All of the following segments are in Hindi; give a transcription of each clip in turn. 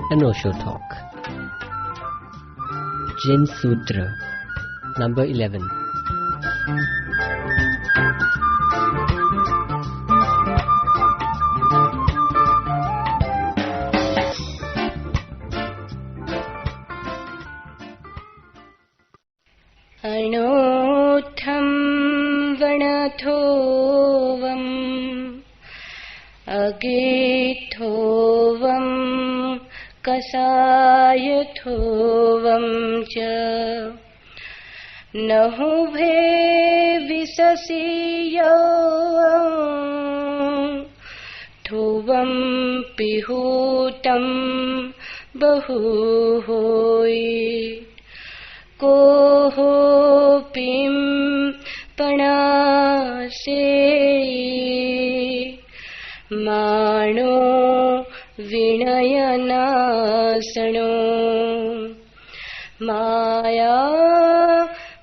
An Osho Talk. Zen Sutra, number 11. अनोत्थं वनथोवम् अगेथोवं कसायथोवं च नहुभे विससीयो थोवं पिहूतं बहुहोयि कोहोपिं पणासे माणो विनयनासनो माया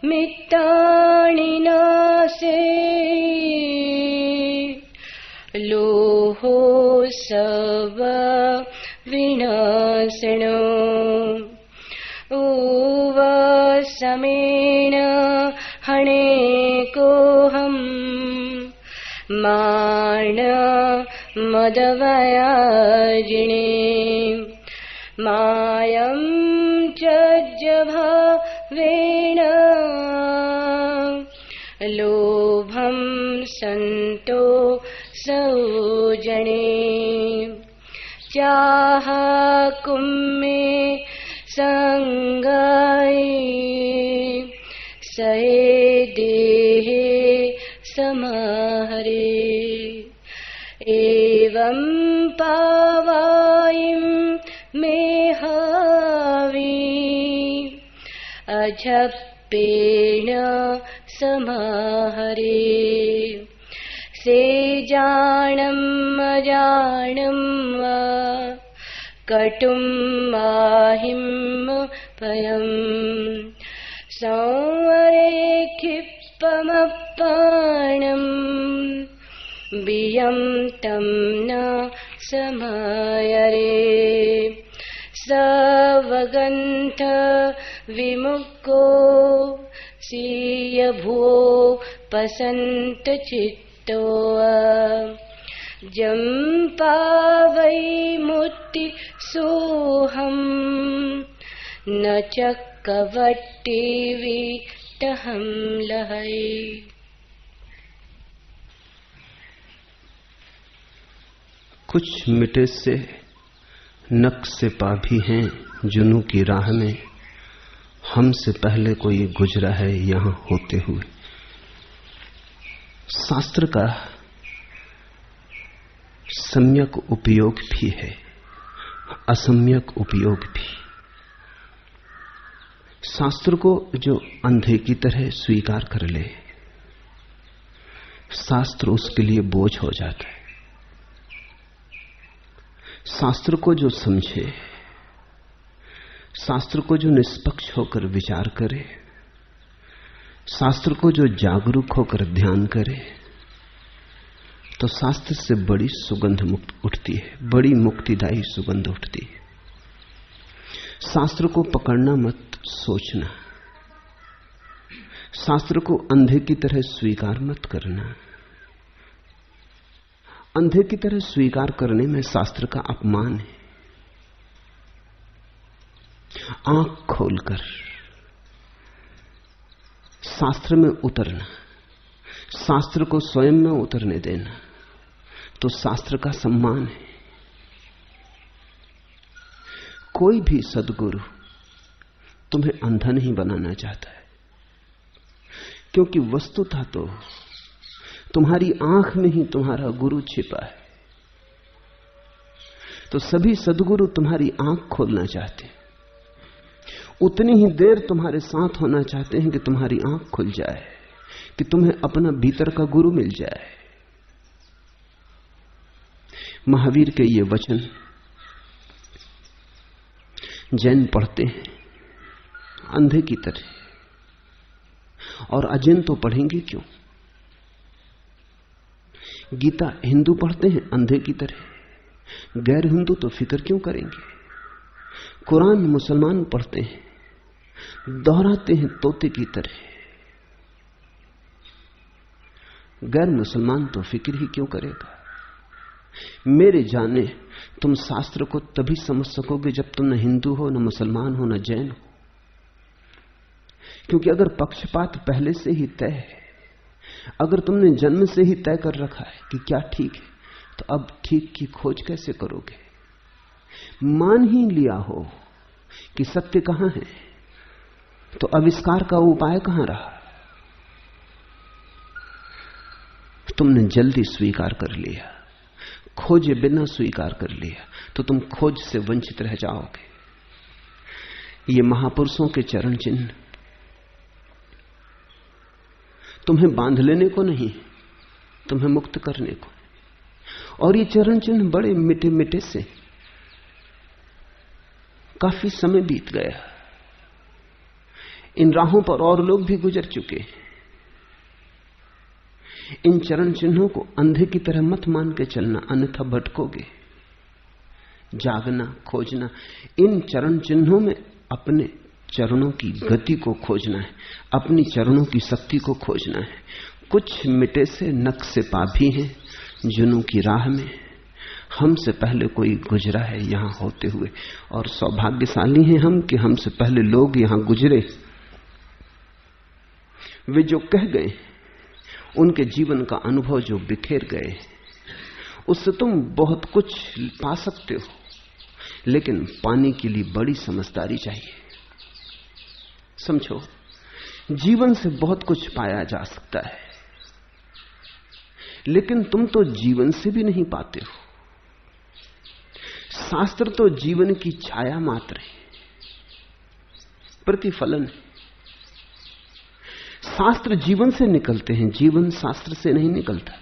मित्तानि नासे लोहो सब विनाशनो समेन हणेकोऽहं माण मदवयाजिने मायं त्यज्यभावेन लोभं सन्तो सौजने चाहकुम्मे संगाई सहे देहे समाहरे एवं पावायिं मेहावी अझप्पेन समाहरे से जानम् अजानं वा कटुं माहिं पयम् संवरे क्षिप्पमप्पाणम् बियं तं न समायरे सवगन्थ विमुक्को सीयभो पसन्त चित्तो जम्पावै मुक्ति सोहम न चक्कवट्टी विटहम लहै। कुछ मिटे से नक से पा भी हैं जुनू की राह में, हमसे पहले कोई गुजरा है यहां होते हुए। शास्त्र का सम्यक उपयोग भी है, असम्यक उपयोग भी। शास्त्र को जो अंधे की तरह स्वीकार कर ले, शास्त्र उसके लिए बोझ हो जाता है। शास्त्र को जो समझे, शास्त्र को जो निष्पक्ष होकर विचार करे, शास्त्र को जो जागरूक होकर ध्यान करे, तो शास्त्र से बड़ी सुगंध मुक्त उठती है, बड़ी मुक्तिदायी सुगंध उठती है। शास्त्र को पकड़ना मत सोचना, शास्त्र को अंधे की तरह स्वीकार मत करना। अंधे की तरह स्वीकार करने में शास्त्र का अपमान है। आंख खोलकर शास्त्र में उतरना, शास्त्र को स्वयं में उतरने देना, तो शास्त्र का सम्मान है। कोई भी सद्गुरु तुम्हें अंधा नहीं बनाना चाहता है, क्योंकि वस्तुतः तो तुम्हारी आंख में ही तुम्हारा गुरु छिपा है। तो सभी सद्गुरु तुम्हारी आंख खोलना चाहते हैं, उतनी ही देर तुम्हारे साथ होना चाहते हैं कि तुम्हारी आंख खुल जाए, कि तुम्हें अपना भीतर का गुरु मिल जाए। महावीर के ये वचन जैन पढ़ते हैं अंधे की तरह, और अजैन तो पढ़ेंगे क्यों? गीता हिंदू पढ़ते हैं अंधे की तरह, गैर हिंदू तो फिक्र क्यों करेंगे? कुरान मुसलमान पढ़ते हैं, दोहराते हैं तोते की तरह। गैर मुसलमान तो फिक्र ही क्यों करेगा? मेरे जाने तुम शास्त्र को तभी समझ सकोगे जब तुम न हिंदू हो, न मुसलमान हो, न जैन हो। क्योंकि अगर पक्षपात पहले से ही तय है, अगर तुमने जन्म से ही तय कर रखा है कि क्या ठीक है, तो अब ठीक की खोज कैसे करोगे? मान ही लिया हो कि सत्य कहां है, तो आविष्कार का उपाय कहां रहा? तुमने जल्दी स्वीकार कर लिया, खोजे बिना स्वीकार कर लिया, तो तुम खोज से वंचित रह जाओगे। ये महापुरुषों के चरण चिन्ह तुम्हें बांध लेने को नहीं, तुम्हें मुक्त करने को। और ये चरण चिन्ह बड़े मिटे मिटे से, काफी समय बीत गया, इन राहों पर और लोग भी गुजर चुके। इन चरण चिन्हों को अंधे की तरह मत मान के चलना, अन्यथा भटकोगे। जागना, खोजना, इन चरण चिन्हों में अपने चरणों की गति को खोजना है, अपनी चरणों की शक्ति को खोजना है। कुछ मिटे से नक्शे पा भी हैं जुनूं की राह में, हमसे पहले कोई गुजरा है यहां होते हुए, और सौभाग्यशाली हैं हम कि हमसे पहले लोग यहां गुजरे। वे जो कह गए, उनके जीवन का अनुभव जो बिखेर गए, उससे तुम बहुत कुछ पा सकते हो, लेकिन पाने के लिए बड़ी समझदारी चाहिए। समझो, जीवन से बहुत कुछ पाया जा सकता है, लेकिन तुम तो जीवन से भी नहीं पाते हो। शास्त्र तो जीवन की छाया मात्र है, प्रतिफलन। शास्त्र जीवन से निकलते हैं, जीवन शास्त्र से नहीं निकलता।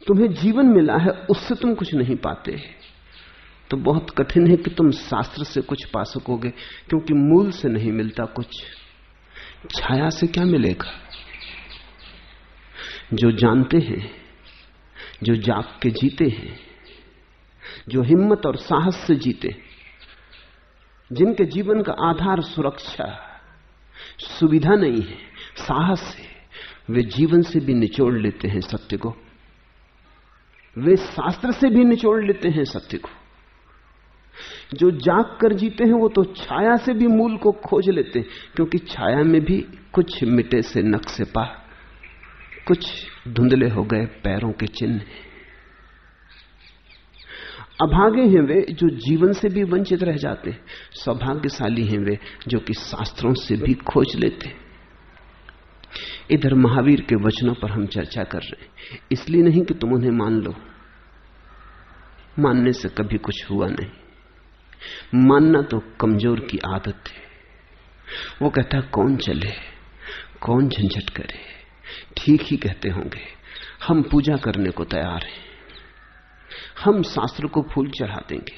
तुम्हें जीवन मिला है, उससे तुम कुछ नहीं पाते, तो बहुत कठिन है कि तुम शास्त्र से कुछ पा सकोगे, क्योंकि मूल से नहीं मिलता कुछ। छाया से क्या मिलेगा? जो जानते हैं, जो जाग के जीते हैं, जो हिम्मत और साहस से जीते, जिनके जीवन का आधार सुरक्षा, सुविधा नहीं है, साहस है, वे जीवन से भी निचोड़ लेते हैं सत्य को, वे शास्त्र से भी निचोड़ लेते हैं सत्य को। जो जाग कर जीते हैं वो तो छाया से भी मूल को खोज लेते हैं, क्योंकि छाया में भी कुछ मिटे से नक्शे पा, कुछ धुंधले हो गए पैरों के चिन्ह। अभागे हैं वे जो जीवन से भी वंचित रह जाते, सौभाग्यशाली हैं वे जो कि शास्त्रों से भी खोज लेते। इधर महावीर के वचनों पर हम चर्चा कर रहे हैं, इसलिए नहीं कि तुम उन्हें मान लो, मानने से कभी कुछ हुआ नहीं। मानना तो कमजोर की आदत है। वो कहता है कौन चले, कौन झंझट करे, ठीक ही कहते होंगे, हम पूजा करने को तैयार हैं, हम शास्त्र को फूल चढ़ा देंगे,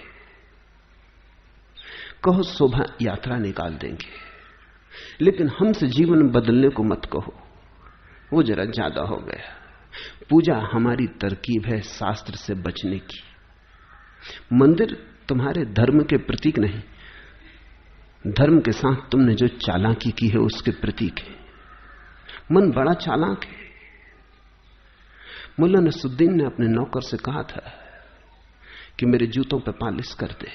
कहो शोभा यात्रा निकाल देंगे, लेकिन हमसे जीवन बदलने को मत कहो, वो जरा ज्यादा हो गया। पूजा हमारी तरकीब है शास्त्र से बचने की। मंदिर तुम्हारे धर्म के प्रतीक नहीं, धर्म के साथ तुमने जो चालाकी की है उसके प्रतीक है। मन बड़ा चालाक है। मुल्ला नसरुद्दीन ने अपने नौकर से कहा था कि मेरे जूतों पर पालिश कर दे।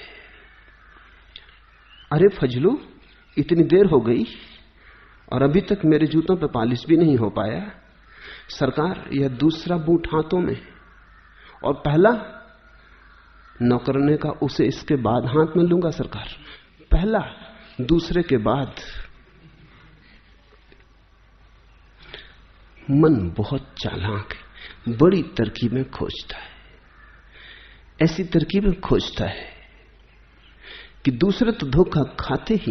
अरे फजलू, इतनी देर हो गई और अभी तक मेरे जूतों पर पालिश भी नहीं हो पाया। सरकार, यह दूसरा बूट हाथों में, और पहला नौकर ने कहा उसे इसके बाद हाथ में लूंगा सरकार। पहला दूसरे के बाद। मन बहुत चालाक है, बड़ी तरकीबें खोजता है, ऐसी तरकीबें खोजता है कि दूसरे तो धोखा खाते ही